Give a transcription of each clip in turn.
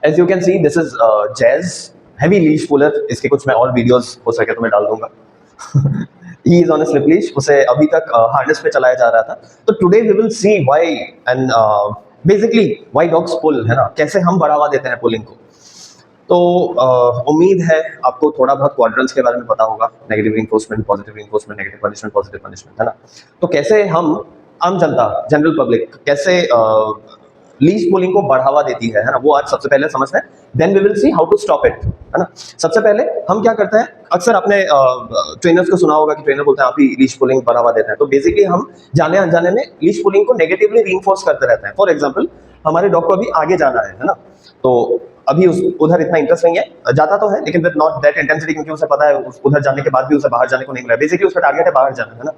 As you can see this is Jazz heavy leash puller. इसके कुछ मैं और वीडियोस हो सके तो मैं डाल दूंगा। He is on a slip leash, उसे अभी तक हार्नेस पे चलाया जा रहा था। तो today we will see why and basically why dogs pull, है ना, कैसे हम बढ़ावा देते हैं पुलिंग को। तो उम्मीद है आपको थोड़ा बहुत क्वाड्रेंट्स के बारे में पता होगा, negative reinforcement, positive reinforcement, negative punishment, positive punishment, है ना। तो कैसे हम आम जनता, जनरल पब्लिक कैसे लीज पुलिंग को बढ़ावा देती है ना, वो आज सबसे पहले समझते हैं। Then we will see how to stop it, है ना। सबसे पहले हम क्या करते हैं, अक्सर आपने ट्रेनर्स को सुना होगा कि ट्रेनर बोलते हैं आप ही लीज पुलिंग बढ़ावा देते हैं। तो बेसिकली हम जाने अनजाने में लीज पुलिंग को नेगेटिवली रिइंफोर्स करते रहते हैं। फॉर एग्जाम्पल, हमारे डॉग को अभी आगे जाना है ना, तो अभी उधर इतना इंटरेस्ट नहीं है, जाता तो है लेकिन विद नॉट दैट इंटेंसिटी, क्योंकि उसे पता है उधर जाने के बाद भी उसे बाहर जाने को नहीं मिला। बेसिकली उसका टारगेट है बाहर जाना, है ना।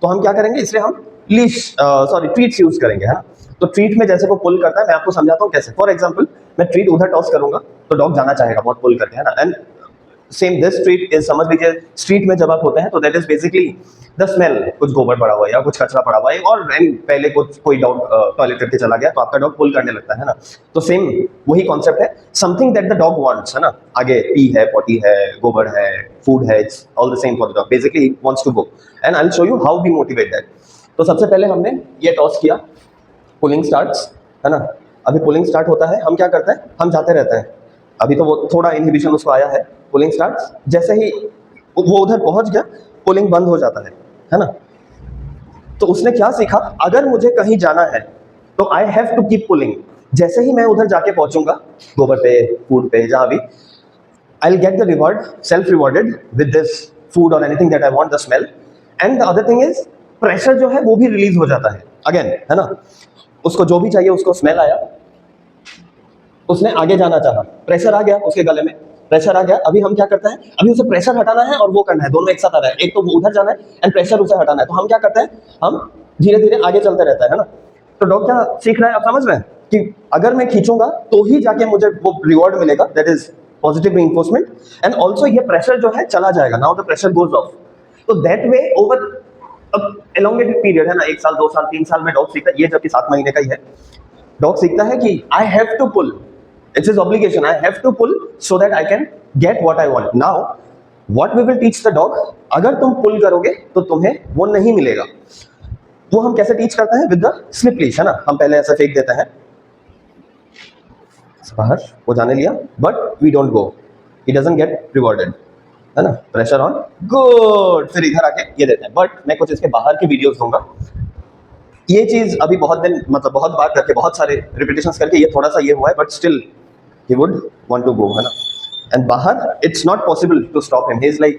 तो हम क्या करेंगे, इसलिए हम ट्रीट्स यूज करेंगे, है ना। तो ट्रीट में जैसे वो पुल करता है, मैं आपको समझाता हूँ कैसे। फॉर एग्जाम्पल, मैं ट्रीट उधर टॉस करूंगा तो डॉग जाना चाहेगा बहुत पुल करके, है ना। And same this street is, समझ लीजिए स्ट्रीट में जब आप होते हैं तो that is basically the smell, कुछ गोबर पड़ा हुआ है या कुछ कचरा पड़ा हुआ है, और पहले कोई डॉग टॉयलेट करके चला गया तो आपका डॉग पुल करने लगता है ना। तो सेम वही कॉन्सेप्ट है, something that the dog wants, है ना। आगे पी है, पॉटी है, गोबर है, फूड है, it's all the same for the dog. Basically he wants to go and I will show you how we motivate that. तो सबसे पहले हमने ये टॉस किया, पुलिंग स्टार्ट्स, है ना। अभी पुलिंग स्टार्ट होता है, हम क्या करते हैं, हम जाते रहते हैं। अभी तो वो थोड़ा इनहिबिशन उसको आया है। पुलिंग स्टार्ट्स, जैसे ही वो उधर पहुंच गया, पुलिंग बंद हो जाता है ना। तो उसने क्या सीखा, अगर मुझे कहीं जाना है तो I have to keep pulling. जैसे ही मैं उधर जाके पहुंचूंगा, गोबर पे, फूड पे, जहां भी, I will get the reward, self rewarded with this food और anything that I want, the smell. And the other thing is, pressure जो है वो भी रिलीज हो जाता है अगेन, है ना। उसको जो भी चाहिए, उसको स्मेल आया, उसने आगे जाना चाहा, प्रेशर आ गया उसके गले में, प्रेशर आ गया। अभी हम क्या करते हैं, अभी उसे प्रेशर हटाना है और वो करना है, दोनों एक साथ आ रहा है। एक तो वो उधर जाना है एंड प्रेशर उसे हटाना है। तो हम क्या करते हैं, हम धीरे धीरे आगे चलते रहता है ना। तो डॉग क्या सीख रहा है, आप समझ रहे हैं कि अगर मैं खींचूंगा तो ही जाके मुझे वो रिवॉर्ड मिलेगा, that is positive reinforcement. And also ये प्रेशर जो है चला जाएगा, now the pressure goes off. तो that way over elongated period, है ना, 1 साल, 2 साल, 3 साल में डॉग सीखता है। ये जबकि 7 महीने का ही है, डॉग सीखता है कि I have to pull, it's his obligation, I have to pull so that I can get what I want. Now what we will teach the dog, अगर तुम पुल करोगे तो तुम्हें वो नहीं मिलेगा। वो हम कैसे टीच करते हैं, विद द स्लिप लीश, है ना। हम पहले ऐसे फेंक देते हैं बाहर, वो जाने लिया, but we don't go, he doesn't get rewarded, है ना। प्रेशर ऑन, गुड, फिर इधर आके ये देते हैं। बट मैं कुछ इसके बाहर की वीडियोस दूंगा। ये चीज अभी बहुत दिन, मतलब बहुत बार करके, बहुत सारे रिपीटेशंस करके ये थोड़ा सा ये हुआ है, but still he would want to go, है ना। एंड बाहर it's not possible to stop him, he is like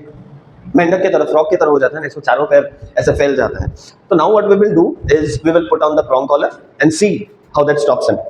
मेंढक की तरह, फ्रॉग की तरह हो जाता है ना, इसको चारों पैर ऐसे फैल जाता है। तो now what we will do is we will put on the prong collar and see how that stops him.